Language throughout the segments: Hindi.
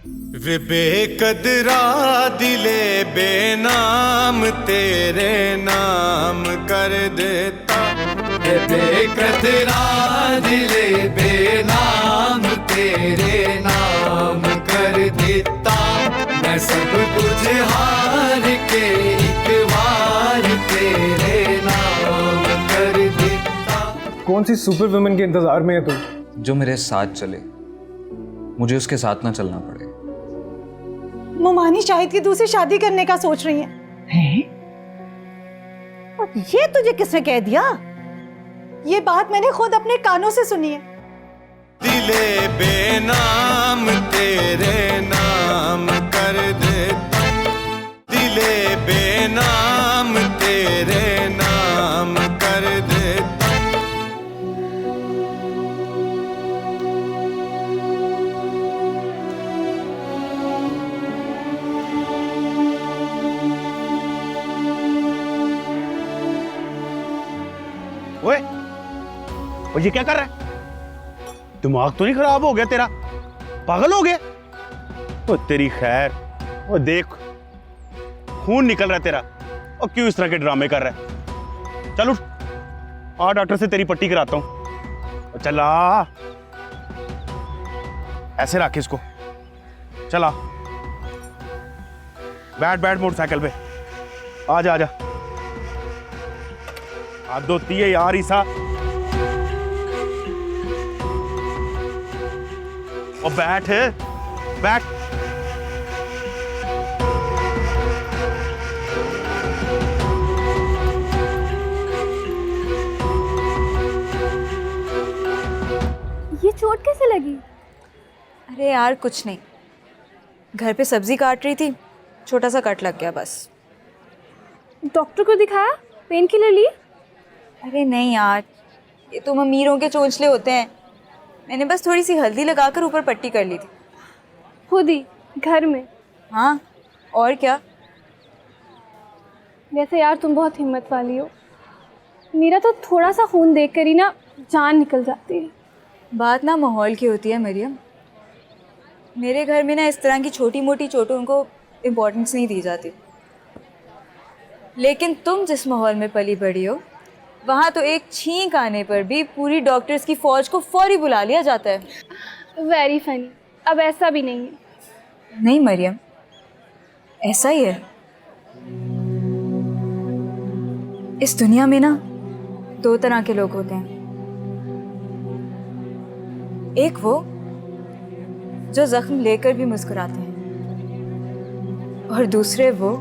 वे बेकदरा दिले बेनाम तेरे नाम कर देता। वे बेकदरा दिले बेनाम तेरे नाम कर देता। मैं सब कुछ हार के एक बार तेरे नाम कर देता। कौन सी सुपर वुमन के इंतजार में है तू? जो मेरे साथ चले, मुझे उसके साथ ना चलना पड़े। मोमानी शाहिद की दूसरी शादी करने का सोच रही हैं। और ये तुझे किसने कह दिया? ये बात मैंने खुद अपने कानों से सुनी है। दिले बेनाम तेरे नाम कर देता। दिले बेनाम तेरे नाम कर देता। ओए, और ये क्या कर रहा है? दिमाग तो नहीं खराब हो गया तेरा? पागल हो गया? ओ तेरी खैर, ओ देख खून निकल रहा है तेरा, और क्यों इस तरह के ड्रामे कर रहा है? चल उठ, आ डॉक्टर से तेरी पट्टी कराता हूं। चल आ, ऐसे रख इसको। चला, बैठ बैठ मोटरसाइकिल पे। आजा आजा, हाथ धोती है यार ईसा। और बैठ बैठ। ये चोट कैसे लगी? अरे यार कुछ नहीं, घर पे सब्जी काट रही थी, छोटा सा कट लग गया बस। डॉक्टर को दिखाया? पेन किलर ली? अरे नहीं यार, ये तुम अमीरों के चोंचले होते हैं। मैंने बस थोड़ी सी हल्दी लगाकर ऊपर पट्टी कर ली थी। खुद ही घर में? हाँ, और क्या। वैसे यार तुम बहुत हिम्मत वाली हो। मेरा तो थोड़ा सा खून देखकर ही ना जान निकल जाती है। बात ना माहौल की होती है मरियम। मेरे घर में ना इस तरह की छोटी मोटी चोटों को इम्पोर्टेंस नहीं दी जाती, लेकिन तुम जिस माहौल में पली बड़ी हो वहाँ तो एक छींक आने पर भी पूरी डॉक्टर्स की फौज को फौरी बुला लिया जाता है। Very funny. अब ऐसा भी नहीं है। नहीं मरियम, ऐसा ही है। इस दुनिया में ना दो तरह के लोग होते हैं। एक वो जो जख्म लेकर भी मुस्कुराते हैं, और दूसरे वो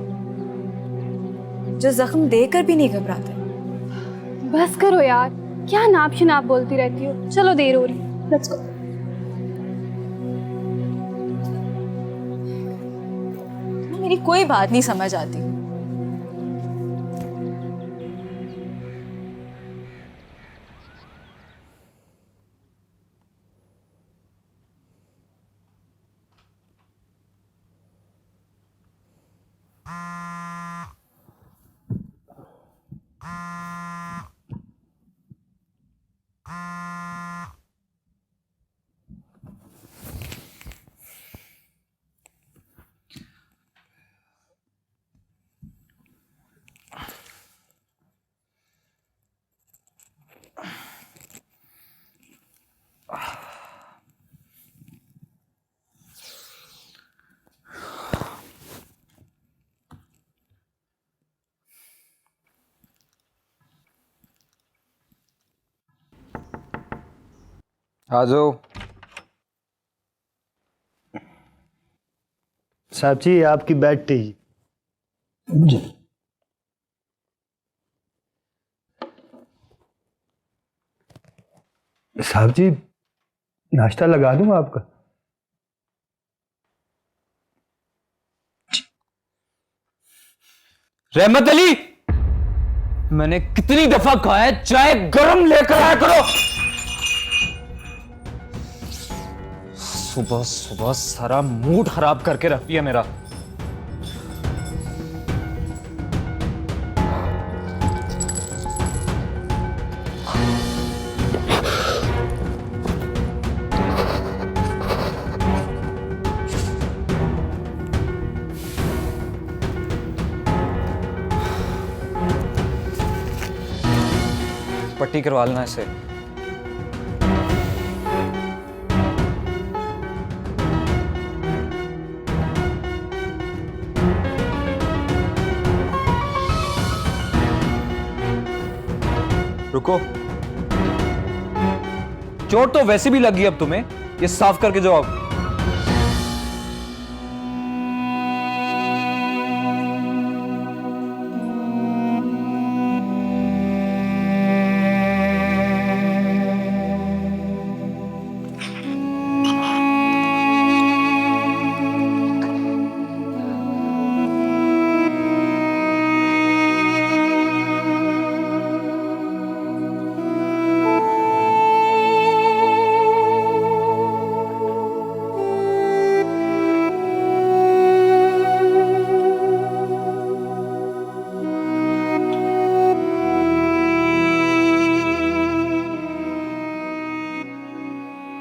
जो जख्म देकर भी नहीं घबराते। बस करो यार, क्या नाप शनाप बोलती रहती हो। चलो देर हो रही, लेट्स गो। मेरी कोई बात नहीं समझ आती। आ जाओ। साहब जी आपकी बेड टी। साहब जी नाश्ता लगा दूं आपका? रहमत अली, मैंने कितनी दफा कहा है चाय गरम लेकर आया करो। सुबह सुबह सारा मूड खराब करके रख दिया मेरा। पट्टी करवा लेना इसे। रुको, चोट तो वैसे भी लगी अब तुम्हें, ये साफ करके जाओ अब।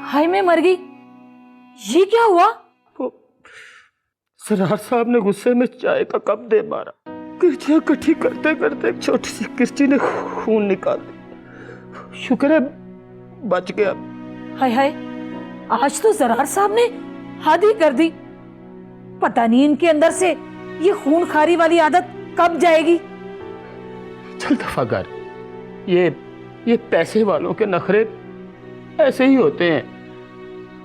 हाय मैं मर गई, ये क्या हुआ? सरदार साहब ने गुस्से में चाय का कप दे मारा। किरचियां इकट्ठी करते करते एक छोटी सी किरची ने खून निकाल दिया। शुक्र है बच गया। हाय हाय, आज तो जरार साहब ने हद ही कर दी। पता नहीं इनके अंदर से ये खूनखारी वाली आदत कब जाएगी। चल दफा कर, ये पैसे वालों के नखरे ऐसे ही होते हैं।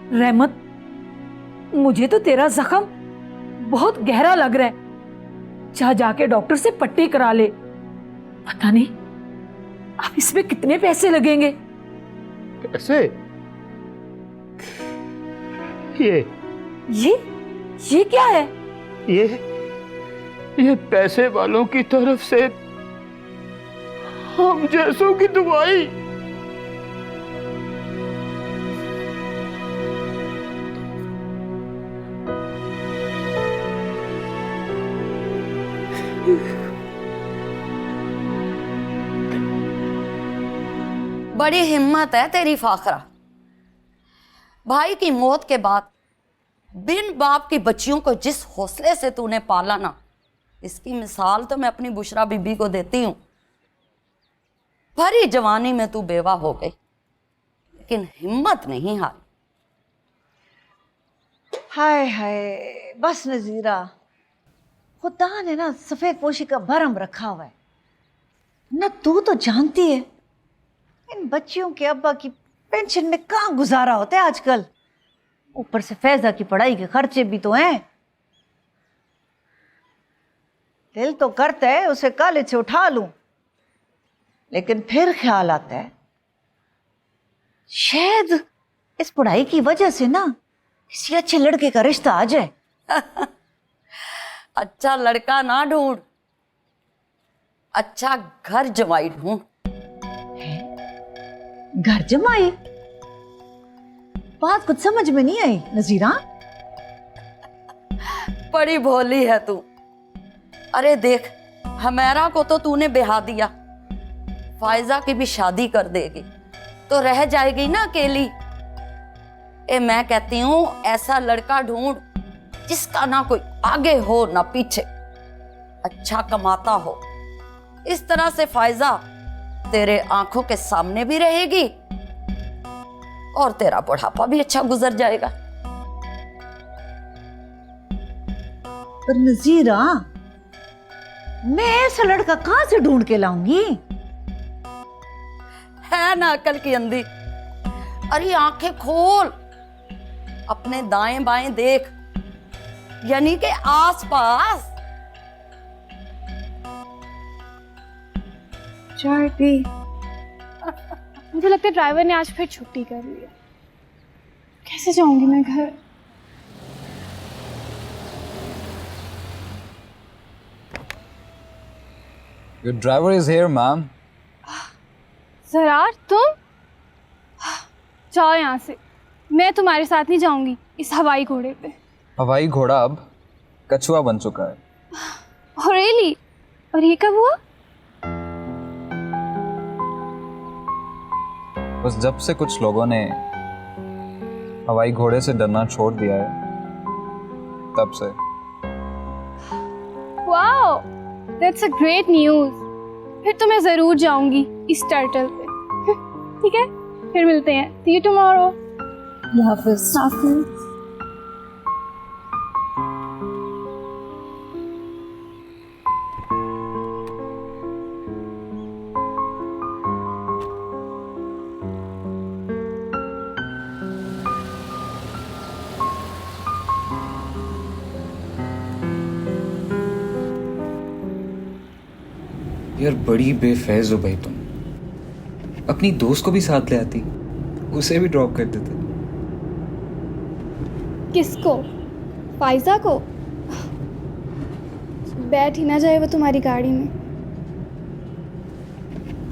रहमत, मुझे तो तेरा जख्म बहुत गहरा लग रहा है। जा जाके डॉक्टर से पट्टी करा ले। पता नहीं अब इसमें कितने पैसे लगेंगे। पैसे? ये क्या है? ये पैसे वालों की तरफ से हम जैसों की दुआई। बड़ी हिम्मत है तेरी फाखरा। भाई की मौत के बाद बिन बाप की बच्चियों को जिस हौसले से तूने पाला ना, इसकी मिसाल तो मैं अपनी बुशरा बीबी को देती हूँ। भरी जवानी में तू बेवा हो गई, लेकिन हिम्मत नहीं हारी। हाय हाय, बस नजीरा, खुदा ने ना सफेद पोशी का भरम रखा हुआ है ना। तू तो जानती है इन बच्चियों के अब्बा की पेंशन में कहाँ गुजारा होता है आजकल। ऊपर से फैजा की पढ़ाई के खर्चे भी तो हैं। दिल तो करता है उसे कॉलेज से उठा लूं, लेकिन फिर ख्याल आता है शायद इस पढ़ाई की वजह से ना किसी अच्छे लड़के का रिश्ता आ जाए। अच्छा लड़का ना ढूंढ, अच्छा घर जमाई ढूंढ। घर जमाई? बात कुछ समझ में नहीं आई नजीरा। बड़ी भोली है तू। अरे देख, हमेरा को तो तूने बिहा दिया, फायजा की भी शादी कर देगी तो रह जाएगी ना अकेली। मैं कहती हूं ऐसा लड़का ढूंढ जिसका ना कोई आगे हो ना पीछे, अच्छा कमाता हो। इस तरह से फायजा तेरे आंखों के सामने भी रहेगी और तेरा बुढ़ापा भी अच्छा गुजर जाएगा। पर नजीरा, मैं ऐसा लड़का कहां से ढूंढ के लाऊंगी? है ना अकल की अंधी। अरे आंखें खोल, अपने दाएं बाएं देख, यानी के आसपास। चाय पी। मुझे लगता है ड्राइवर ने आज फिर छुट्टी कर ली है। कैसे जाऊंगी मैं घर? Your driver is here, ma'am. Zarar, तुम जाओ यहाँ से। मैं तुम्हारे साथ नहीं जाऊंगी इस हवाई घोड़े पे। हवाई घोड़ा अब कछुआ बन चुका है। Oh, really? और ये कब हुआ? बस जब से कुछ लोगों ने हवाई घोड़े से डरना छोड़ दिया है, तब से। Wow, that's a great news. फिर तो मैं जरूर जाऊंगी इस टर्टल पे। ठीक है, फिर मिलते हैं। सी यू टुमारो। हाफिज। यार बड़ी बेफैज हो भाई तुम। अपनी दोस्त को भी साथ ले आती, उसे भी ड्रॉप कर देते। किसको? फाइजा को? बैठ ही ना जाए वो तुम्हारी गाड़ी में।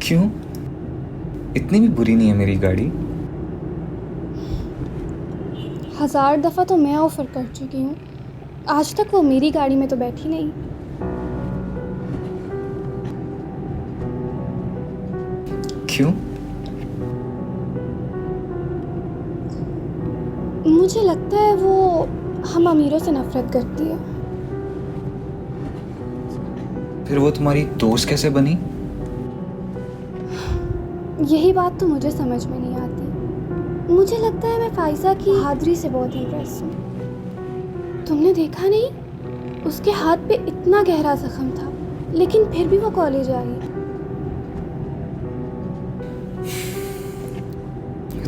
क्यों? इतनी भी बुरी नहीं है मेरी गाड़ी। 1000 दफ़ा तो मैं ऑफ़र कर चुकी हूँ, आज तक वो मेरी गाड़ी में तो बैठी नहीं। क्यों? मुझे लगता है वो हम अमीरों से नफरत करती है। फिर वो तुम्हारी दोस्त कैसे बनी? यही बात तो मुझे समझ में नहीं आती। मुझे लगता है मैं फाइजा की बहादुरी से बहुत इम्प्रेस हूँ। तुमने देखा नहीं, उसके हाथ पे इतना गहरा जख्म था, लेकिन फिर भी वो कॉलेज आई।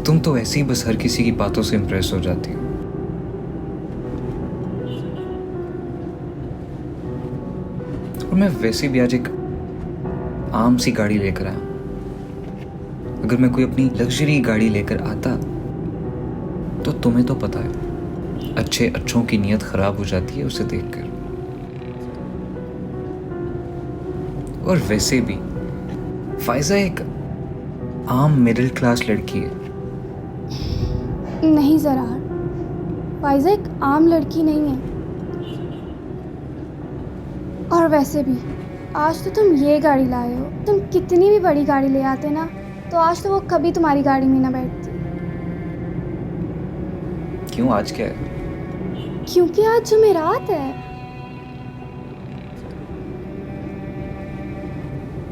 तुम तो ऐसे ही बस हर किसी की बातों से इम्प्रेस हो जाती हो। और मैं वैसे भी आज एक आम सी गाड़ी लेकर आया। अगर मैं कोई अपनी लग्जरी गाड़ी लेकर आता तो तुम्हें तो पता है अच्छों की नीयत खराब हो जाती है उसे देखकर। और वैसे भी फाइजा एक आम मिडिल क्लास लड़की है। नहीं ज़रार, फाइजा एक आम लड़की नहीं है। और वैसे भी आज तो तुम ये गाड़ी लाए हो। तुम कितनी भी बड़ी गाड़ी ले आते ना, तो आज तो वो कभी तुम्हारी गाड़ी में ना बैठती। क्यों, आज क्या है? क्योंकि आज जुमेरात है।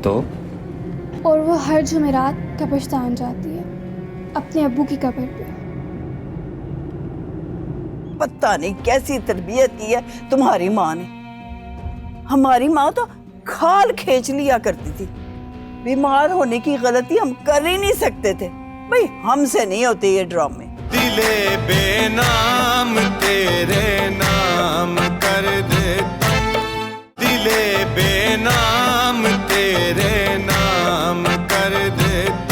तो और वो हर जुमेरात कब्रिस्तान जाती है, अपने अब्बू की कब्र पे। पता नहीं कैसी तरबियत की है तुम्हारी माँ ने। हमारी माँ तो खाल खींच लिया करती थी। बीमार होने की गलती हम कर ही नहीं सकते थे भाई, हमसे नहीं होते ये ड्रामे। दिले बेनाम तेरे नाम कर देता, दिले बेनाम तेरे नाम कर देता।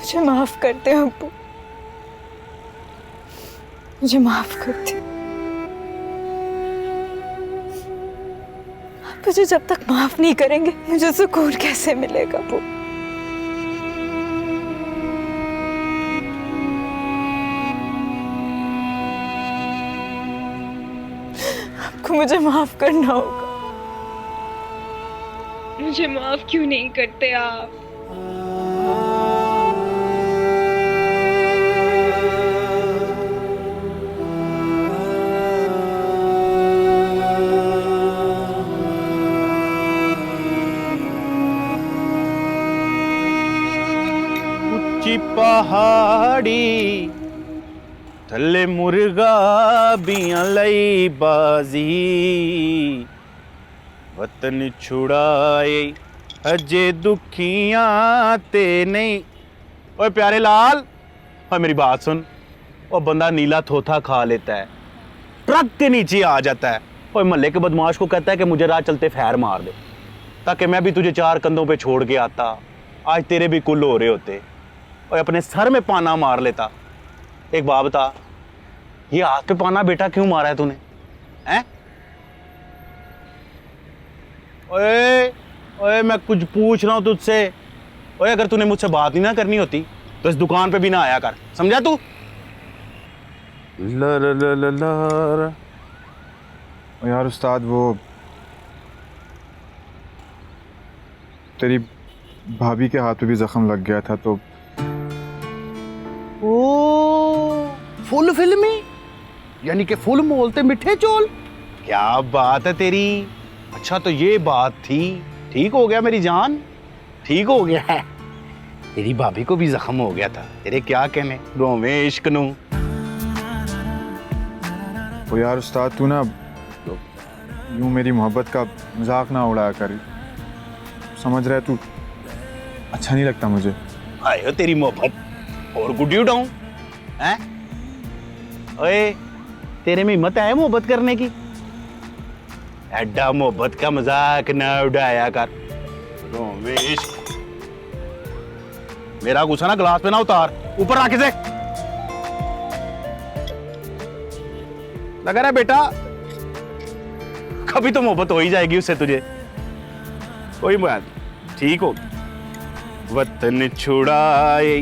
मुझे माफ करते हो अब्बू, मुझे माफ करते। आप मुझे जब तक माफ नहीं करेंगे मुझे सुकून कैसे मिलेगा अब्बू? आपको मुझे माफ करना होगा। मुझे माफ क्यों नहीं करते आप? पहाड़ी थले मुर्गा बियां लई बाजी, वतन छुड़ाए अजे दुखियां ते नहीं। ओए प्यारे लाल, ओए मेरी बात सुन। ओ बंदा नीला थोथा खा लेता है, ट्रक के नीचे आ जाता है, ओए मोहल्ले के बदमाश को कहता है कि मुझे राह चलते फैर मार दे, ताकि मैं भी तुझे 4 कंधों पे छोड़ के आता। आज तेरे भी कुल हो रहे होते और अपने सर में पाना मार लेता। एक बात बता, ये हाथ पे पाना बेटा क्यों मारा है तूने? हैं? ओए ओए मैं कुछ पूछ रहा हूं तुझसे। ओए अगर तूने मुझसे बात ही ना करनी होती तो इस दुकान पे भी ना आया कर, समझा तू? यार उस्ताद, वो तेरी भाभी के हाथ पे भी जख्म लग गया था तो। ओ, फुल फिल्मी, यानी कि फुल मोलते मिठे चोल। क्या बात है तेरी। अच्छा तो ये बात थी। ठीक हो गया मेरी जान, ठीक हो गया है। तेरी भाभी को भी जख्म हो गया था। तेरे क्या कहने रोवे इश्क नू। वो यार उस्ताद, तू ना यूं मेरी मोहब्बत का मजाक ना उड़ाया कर। समझ रहा है तू, अच्छा नहीं लगता मुझे। आयो तेरी मोहब्बत और गुड्डी उठाऊं हैं? ओए, तेरे में हिम्मत है मोहब्बत करने की? एड्डा मोहब्बत का मजाक ना उड़ाया कर। रोवे इश्क। मेरा गुस्सा ना गिलास पे ना उतार, ऊपर रख इसे। लगा रहा बेटा, कभी तो मोहब्बत हो ही जाएगी उससे तुझे। कोई बात ठीक हो। वतन छुड़ाए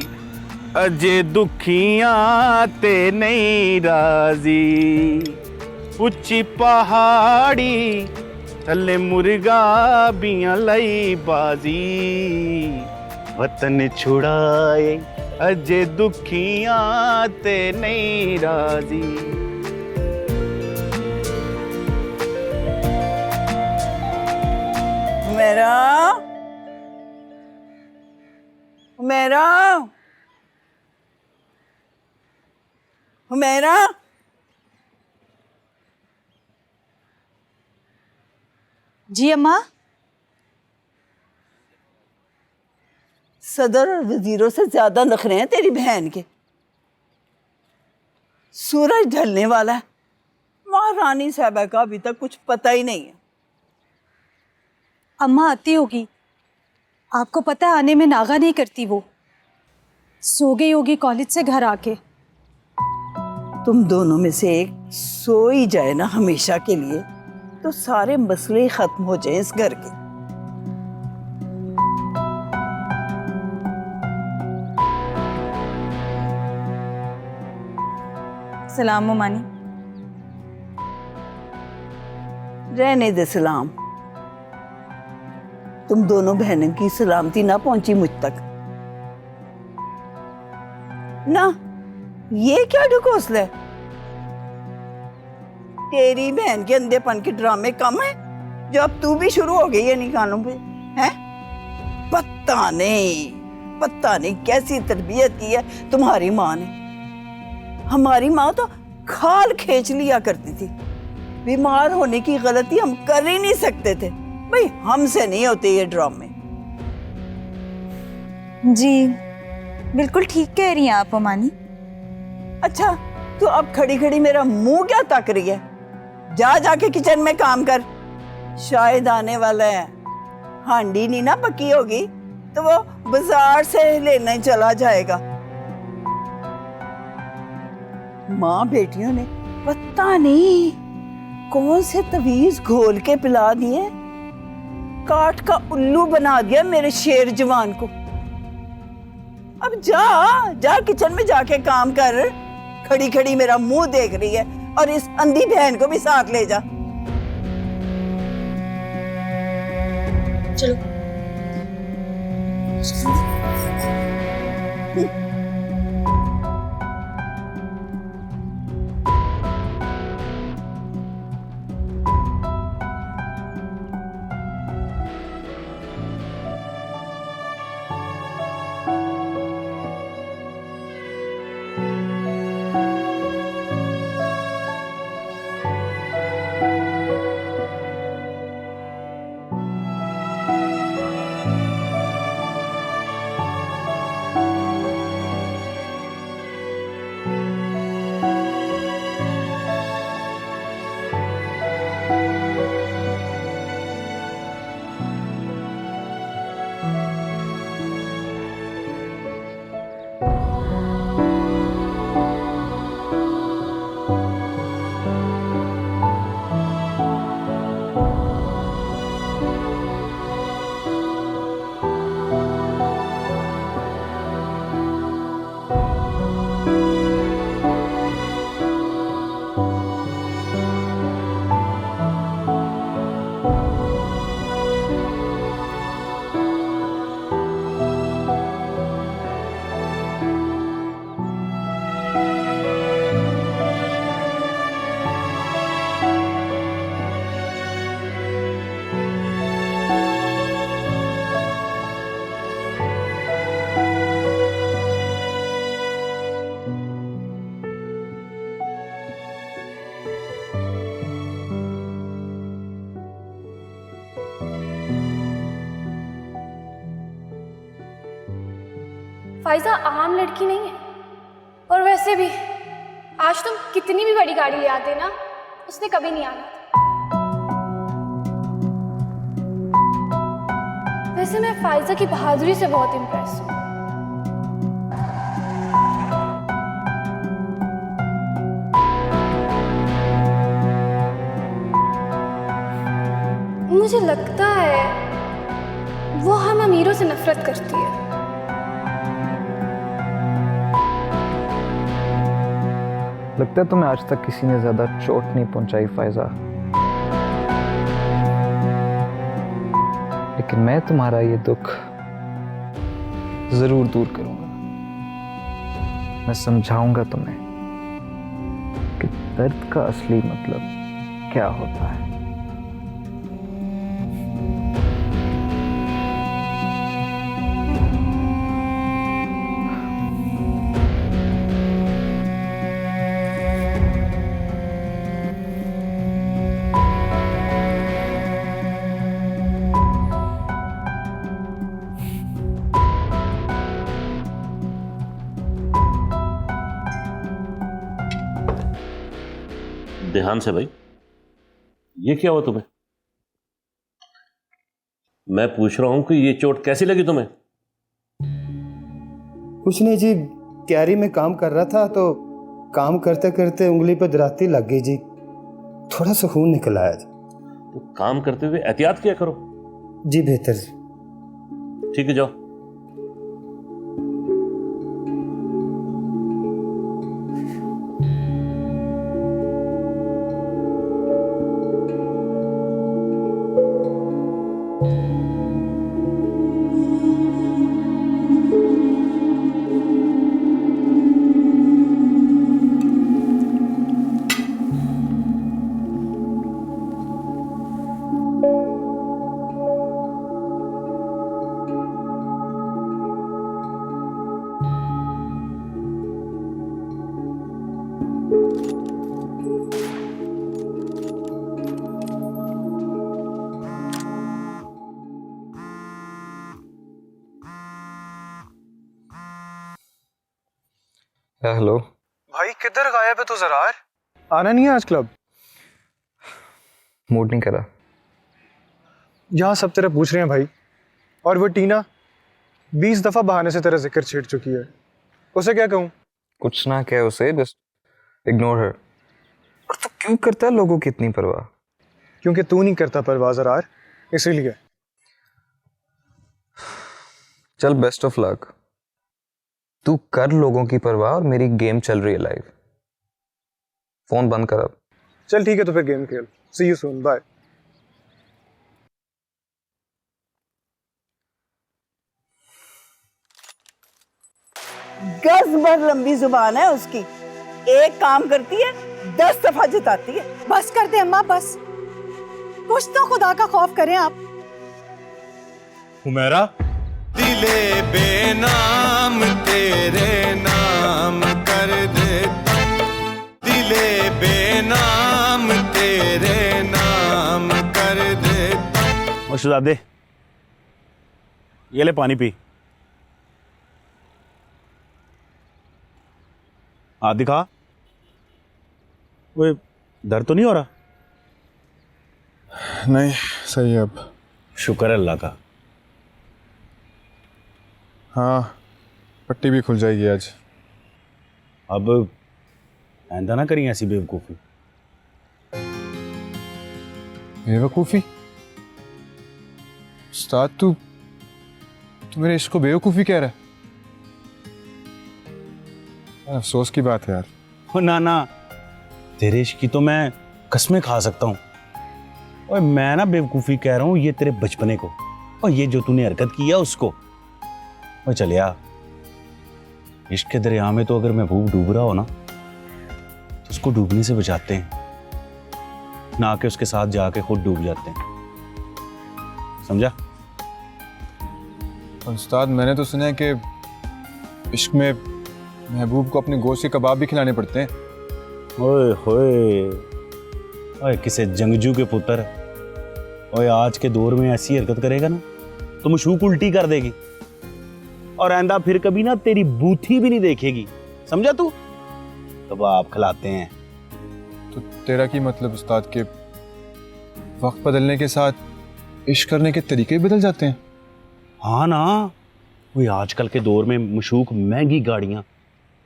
अजे दुखियां ते नहीं राजी, उच्ची पहाड़ी थले मुर्गा बियां लई बाजी। वतन छुड़ाए अजे दुखियां ते नहीं राजी। मेरा मेरा मेरा जी अम्मा। सदर और वजीरों से ज्यादा नखरे हैं तेरी बहन के। सूरज ढलने वाला है, महारानी साहबा का अभी तक कुछ पता ही नहीं है। अम्मा आती होगी, आपको पता है आने में नागा नहीं करती वो। सो गई होगी कॉलेज से घर आके। तुम दोनों में से एक सो ही जाए ना हमेशा के लिए, तो सारे मसले खत्म हो जाए इस घर के। सलाम मोमानी। रहने दे सलाम। तुम दोनों बहनों की सलामती ना पहुंची मुझ तक ना। ये क्या ढकोसला है? तेरी बहन के अंधेपन के ड्रामे कम है जो अब तू भी शुरू हो गई है निकालों पे, हैं? पता नहीं कैसी तरबियत की है तुम्हारी माँ ने। हमारी माँ तो खाल खींच लिया करती थी। बीमार होने की गलती हम कर ही नहीं सकते थे भाई, हमसे नहीं होते ये ड्रामे। जी बिल्कुल ठीक कह रही हैं आप मोमानी। अच्छा, तो अब खड़ी खड़ी मेरा मुंह क्या तक रही है? जाके किचन में काम कर, शायद आने वाला है। हांडी नहीं ना पकी होगी तो वो बाजार से लेने चला जाएगा। माँ बेटियों ने पता नहीं कौन से तवीज घोल के पिला दिए, काट का उल्लू बना दिया मेरे शेर जवान को। अब जा किचन में जाके काम कर। खड़ी खड़ी मेरा मुंह देख रही है, और इस अंधी बहन को भी साथ ले जा। चलो। फाइजा आम लड़की नहीं है। और वैसे भी आज तुम कितनी भी बड़ी गाड़ी ले आते ना, उसने कभी नहीं आना था। वैसे मैं फाइजा की बहादुरी से बहुत इम्प्रेस हूँ। मुझे लगता है वो हम अमीरों से नफरत करती है। लगता है तुम्हें आज तक किसी ने ज्यादा चोट नहीं पहुंचाई फाइजा, लेकिन मैं तुम्हारा ये दुख जरूर दूर करूंगा। मैं समझाऊंगा तुम्हें कि दर्द का असली मतलब क्या होता है। ध्यान से भाई, ये क्या हुआ तुम्हें? मैं पूछ रहा हूं कि ये चोट कैसी लगी तुम्हें? कुछ नहीं जी, क्यारी में काम कर रहा था तो काम करते करते उंगली पर दराती लग गई जी, थोड़ा सा खून निकल आया जी। तो काम करते हुए एहतियात किया करो। जी बेहतर जी। ठीक है, जाओ। हेलो भाई किधर गायब है तू ज़रार? आना नहीं है आज क्लब? मूड नहीं करा। यहाँ सब तेरा पूछ रहे हैं भाई, और वो टीना 20 दफा बहाने से तेरा जिक्र छेड़ चुकी है, उसे क्या कहूँ? कुछ ना कह उसे, जस्ट इग्नोर हर। और तू क्यों करता है लोगों की इतनी परवाह? क्योंकि तू नहीं करता परवाह ज़रार, इसीलिए। चल बेस्ट ऑफ लक, तू कर लोगों की परवाह और मेरी गेम चल रही है लाइव। फोन बंद कर अब। चल ठीक है, तो फिर गेम खेल। सी यू सून, बाय। गज भर लंबी जुबान है उसकी, एक काम करती है 10 दफा जताती है। बस कर दे अम्मा, बस कुछ तो खुदा का खौफ करें आप। हुमैरा, दिले बेनाम तेरे नाम कर देता, दिले बेनाम तेरे नाम कर देता। और शहजादे, ये ले पानी पी। हाथ दिखा। वो दर्द तो नहीं हो रहा? नहीं, सही है अब। शुक्र है अल्लाह का। हाँ, पट्टी भी खुल जाएगी आज। अब आइंदा ना करिए ऐसी बेवकूफ़ी। बेवकूफ़ी? उस्ताद, तू मेरे इश्क को बेवकूफ़ी कह रहा है? अफसोस की बात है यार। हो ना ना, तेरे इश्क की तो मैं कसमें खा सकता हूँ। और मैं ना बेवकूफ़ी कह रहा हूँ ये तेरे बचपने को, और ये जो तूने हरकत की है उसको। और चलिया, इश्क के दरिया में तो अगर महबूब डूब रहा हो ना, तो उसको डूबने से बचाते हैं, ना कि उसके साथ जाके खुद डूब जाते हैं। समझा? उस्ताद, मैंने तो सुना है कि इश्क में महबूब को अपने गोश्त के कबाब भी खिलाने पड़ते हैं। ओए होए, ओए किसे जंगजू के पुत्र, ओए आज के दौर में ऐसी हरकत करेगा ना तो मशूक उल्टी कर देगी। और आइंदा फिर कभी ना तेरी बूथी भी नहीं देखेगी, समझा तू? कबाब खिलाते हैं। तो तेरा की मतलब उस्ताद के वक्त बदलने के साथ इश्क करने के तरीके ही बदल जाते हैं? हाँ ना, वही आजकल के दौर में मशूक महंगी गाड़ियाँ,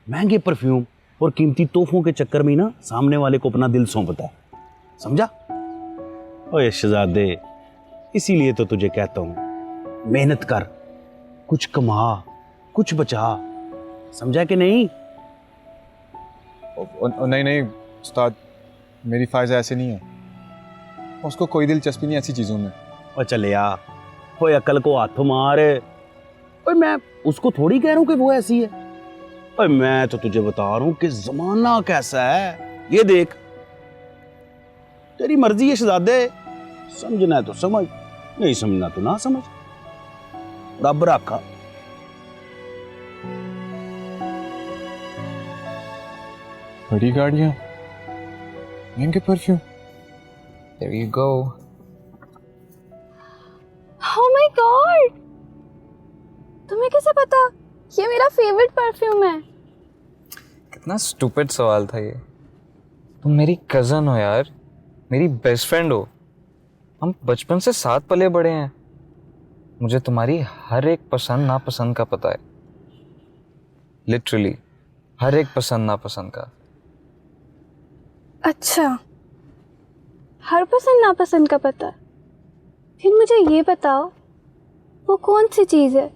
महंगे परफ्यूम और कीमती तोहफों के चक्कर में ना सामने वाले को अपना दिल सौंपता है, समझा? ओए शहजादे, इसीलिए तो तुझे कहता हूँ मेहनत कर, कुछ कमा, कुछ बचा, समझा कि नहीं? नहीं नहीं उस्ताद, मेरी फायजा ऐसे नहीं है, उसको कोई दिलचस्पी नहीं ऐसी चीज़ों में। और चले यार, ओए अकल को हाथ मार। ओए मैं उसको थोड़ी कह रहा हूँ कि वो ऐसी है, ओए मैं तो तुझे बता रहा हूँ कि जमाना कैसा है। ये देख, तेरी मर्जी है शहजादे, समझना है तो समझ, नहीं समझना तो ना समझ, रब रखा। बड़ी गाड़ियाँ, महंगे perfume. There you go. Oh my God! तुम्हें कैसे पता? ये मेरा फेवरेट परफ्यूम है। कितना स्टूपिड सवाल था ये। तुम मेरी कज़न हो यार, मेरी बेस्ट फ्रेंड हो, हम बचपन से साथ पले बड़े हैं। मुझे तुम्हारी हर एक पसंद नापसंद का पता है, लिटरली हर एक पसंद नापसंद का। अच्छा, हर पसंद नापसंद का पता है। फिर मुझे ये बताओ, वो कौन सी चीज़ है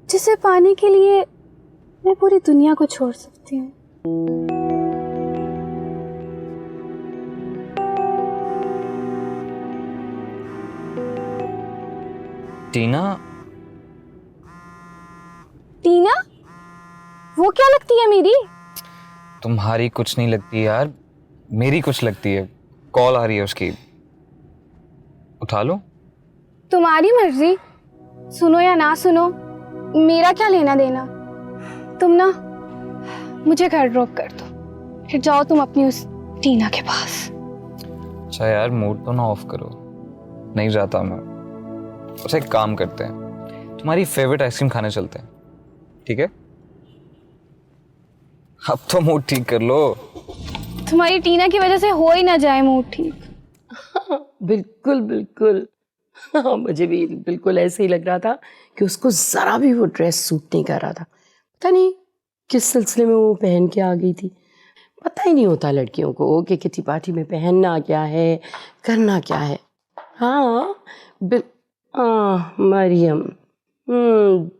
जिसे पाने के लिए मैं पूरी दुनिया को छोड़ सकती हूँ? टीना। टीना? वो क्या लगती है मेरी? तुम्हारी कुछ नहीं लगती यार, मेरी कुछ लगती है। कॉल आ रही है उसकी, उठा लो। तुम्हारी मर्जी, सुनो या ना सुनो, मेरा क्या लेना देना। तुम ना मुझे घर ड्रॉप कर दो, फिर जाओ तुम अपनी उस टीना के पास। अच्छा यार, मूड तो ना ऑफ करो, नहीं जाता मैं। अच्छा एक काम करते हैं, तुम्हारी फेवरेट आइसक्रीम खाने चलते हैं, ठीक है? अब तो मूड ठीक कर लो। तुम्हारी टीना की वजह से हो ही ना जाए मूड ठीक। बिल्कुल बिल्कुल। हाँ, मुझे भी बिल्कुल ऐसे ही लग रहा था कि उसको जरा भी वो ड्रेस सूट नहीं कर रहा था। पता नहीं किस सिलसिले में वो पहन के आ गई थी। पता ही नहीं होता लड़कियों को कि किटी पार्टी में पहनना क्या है, करना क्या है। हाँ मरियम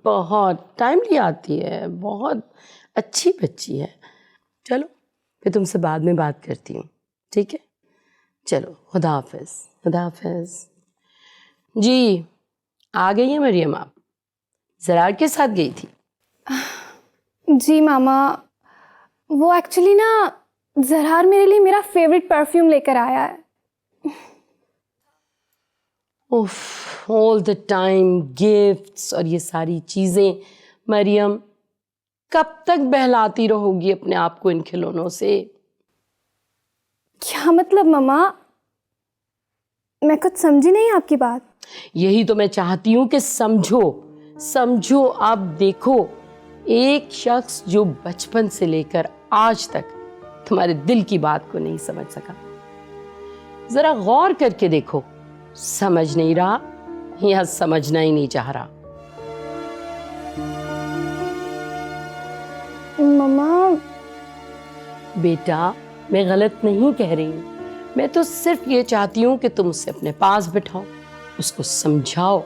बहुत टाइमली आती है, बहुत अच्छी बच्ची है। चलो फिर तुमसे बाद में बात करती हूँ, ठीक है? चलो, खुदा हाफिज। खुदा हाफिज जी। आ गई है मरियम आप? ज़रार के साथ गई थी? जी मामा, वो एक्चुअली ना ज़रार मेरे लिए मेरा फेवरेट परफ्यूम लेकर आया है। उफ, ऑल द टाइम गिफ्ट्स और ये सारी चीज़ें। मरियम, कब तक बहलाती रहोगी अपने आप को इन खिलौनों से? क्या मतलब मामा? मैं कुछ समझी नहीं आपकी बात। यही तो मैं चाहती हूँ कि समझो समझो। आप देखो, एक शख्स जो बचपन से लेकर आज तक तुम्हारे दिल की बात को नहीं समझ सका, जरा गौर करके देखो, समझ नहीं रहा या समझना ही नहीं चाह रहा। मम्मा बेटा, मैं गलत नहीं कह रही हूँ, मैं तो सिर्फ ये चाहती हूँ कि तुम उसे अपने पास बिठाओ, उसको समझाओ।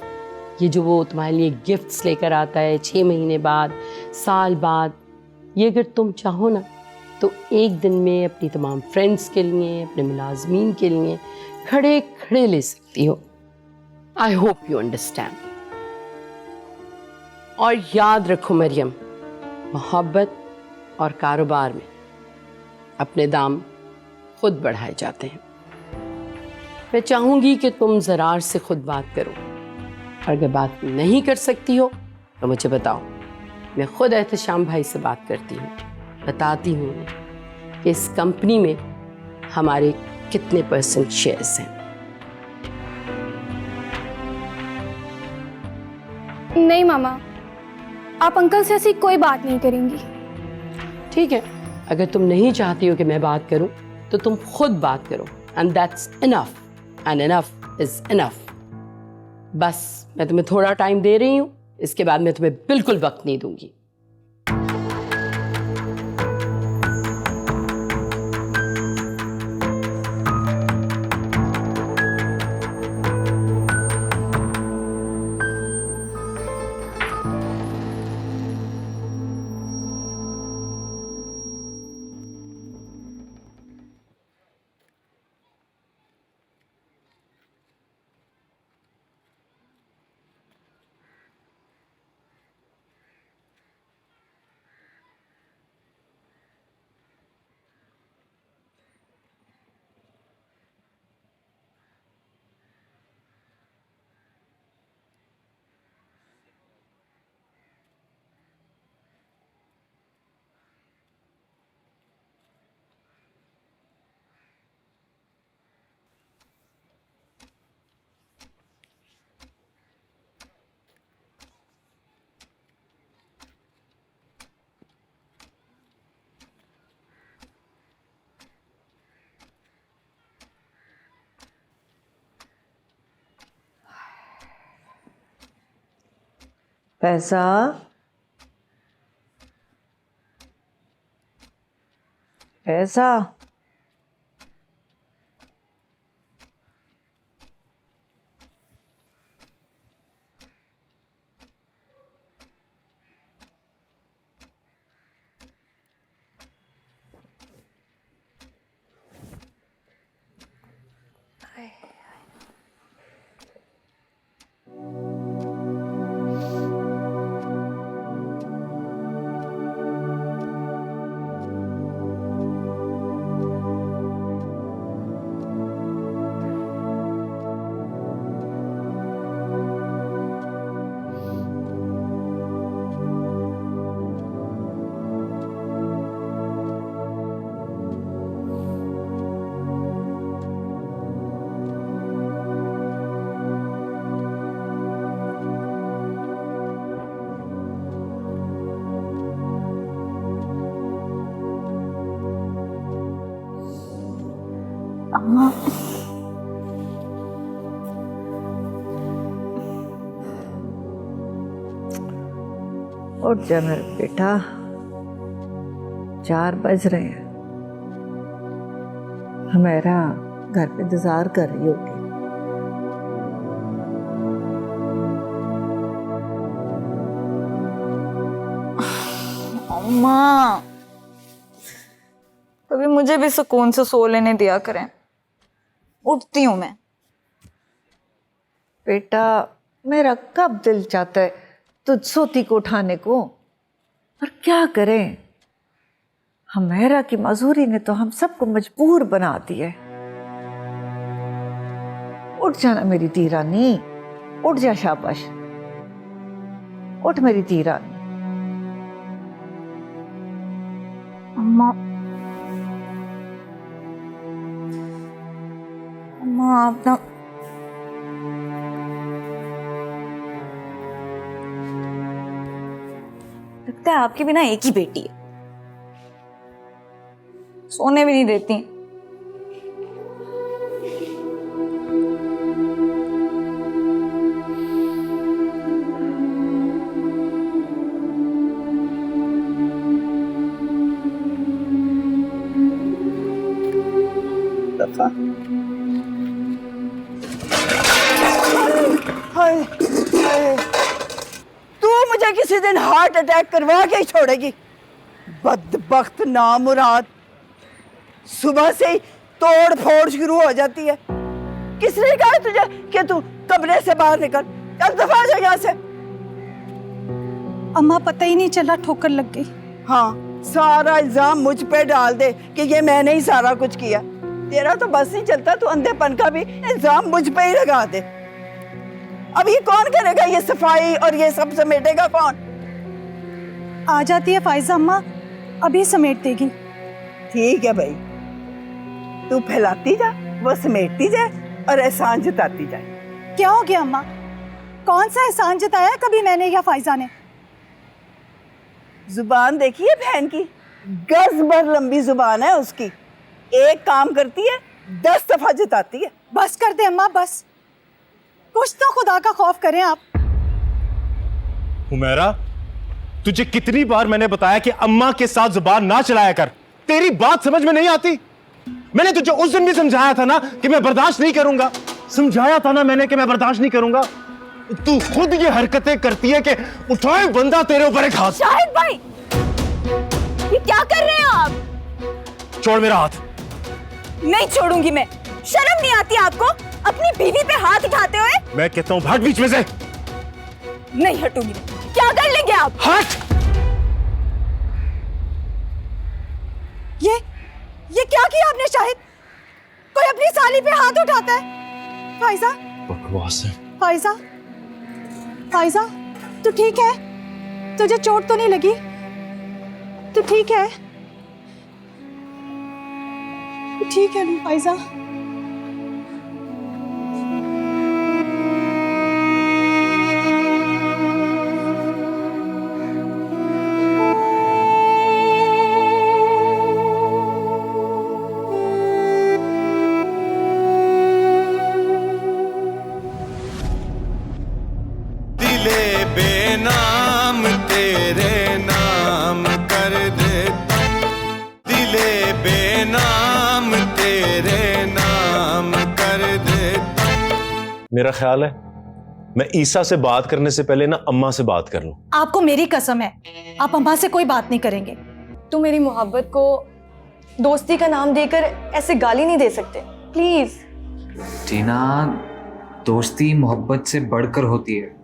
ये जो वो तुम्हारे लिए गिफ्ट्स लेकर आता है 6 महीने बाद, साल बाद, ये अगर तुम चाहो ना तो एक दिन में अपनी तमाम फ्रेंड्स के लिए, अपने मुलाजमीन के लिए खड़े खड़े ले सकती हो। I hope you understand. और याद रखो मरियम, मोहब्बत और कारोबार में अपने दाम खुद बढ़ाए जाते हैं। मैं चाहूँगी कि तुम ज़रार से खुद बात करो, और अगर बात नहीं कर सकती हो तो मुझे बताओ, मैं खुद एहतशाम भाई से बात करती हूँ, बताती हूँ कि इस कंपनी में हमारे कितने % शेयर्स हैं। नहीं मामा, आप अंकल से ऐसी कोई बात नहीं करेंगी। ठीक है, अगर तुम नहीं चाहती हो कि मैं बात करूं तो तुम खुद बात करो, and that's enough, and enough is enough. बस मैं तुम्हें थोड़ा टाइम दे रही हूं, इसके बाद मैं तुम्हें बिल्कुल वक्त नहीं दूंगी। पैसा, पैसा, अम्मा, उठ जा मेरा बेटा, 4 बज रहे हैं। हमेरा घर पे इंतजार कर रही होगी। अम्मा, कभी मुझे भी सुकून से सो लेने दिया करें। उठती हूँ मैं। बेटा, मेरा कब दिल चाहता है तुझ सोती को उठाने को, पर क्या करें, हमेरा की मजूरी ने तो हम सबको मजबूर बना दिया। उठ जाना मेरी धीरानी, उठ जा, शाबाश, उठ मेरी धीरानी। अम्मा, अम्मा आप ना, लगता है आपकी भी ना एक ही बेटी है, सोने भी नहीं देती। हाय, हाय, तू मुझे किसी दिन हार्ट अटैक करवा के ही छोड़ेगी। बदबख्त नामुराद, सुबह से ही तोड़ फोड़ शुरू हो जाती है। किसने कहा तुझे कि तू कमरे से बाहर निकल? चल दफा जा यहाँ से। अम्मा, पता ही नहीं चला, ठोकर लग गई। हाँ, सारा इल्जाम मुझ पे डाल दे कि ये मैंने ही सारा कुछ किया। तेरा तो बस नहीं चलता, तू अंधेपन का भी इल्जाम मुझ पे ही लगा दे। अब ये कौन करेगा, ये सफाई और ये सब समेटेगा कौन? आ जाती है फायजा अम्मा, अभी समेट देगी। ठीक है भाई, तू फैलाती जा, वो समेटती जाए और एहसान जताती जाए। क्या हो गया अम्मा? कौन सा एहसान जताया कभी मैंने या फायजा ने? जुबान देखिए बहन की, गज भर लंबी जुबान है उसकी। एक काम करती है 10 दफा जताती है। बस कर दे अम्मा, बस। कुछ तो खुदा का खौफ करें आप। हुमैरा, तुझे कितनी बार मैंने बताया कि अम्मा के साथ जुबान ना चलाया कर। तेरी बात समझ में नहीं आती। मैंने तुझे उस दिन भी समझाया था ना कि मैं बर्दाश्त नहीं करूंगा। समझाया था ना मैंने कि मैं बर्दाश्त नहीं करूंगा। तू खुद ये हरकतें करती है कि उठाए बंदा तेरे ऊपर एक हाथ। शाहिद भाई, ये क्या कर रहे हैं आप? छोड़ मेरा हाथ। नहीं छोड़ूंगी मैं। शर्म नहीं आती आपको अपनी बीवी पे हाथ उठाते हुए? मैं कहता हूं हट बीच में से। नहीं हटूंगी। क्या कर लेंगे आप? हट। ये क्या किया आपने शाहिद? कोई अपनी साली पे हाथ उठाता है? फाइजा, बकवास है। फाइजा, फाइजा, तू ठीक है? तुझे चोट तो नहीं लगी? तू ठीक है? तू ठीक है ना फाइजा? दिले बेनाम तेरे नाम कर देता हूं, दिले बेनाम तेरे नाम कर देता हूं। मेरा ख्याल है मैं ईसा से बात करने से पहले ना अम्मा से बात कर लूं। आपको मेरी कसम है, आप अम्मा से कोई बात नहीं करेंगे। तुम मेरी मोहब्बत को दोस्ती का नाम देकर ऐसे गाली नहीं दे सकते, प्लीज। टीना, दोस्ती मोहब्बत से बढ़कर होती है।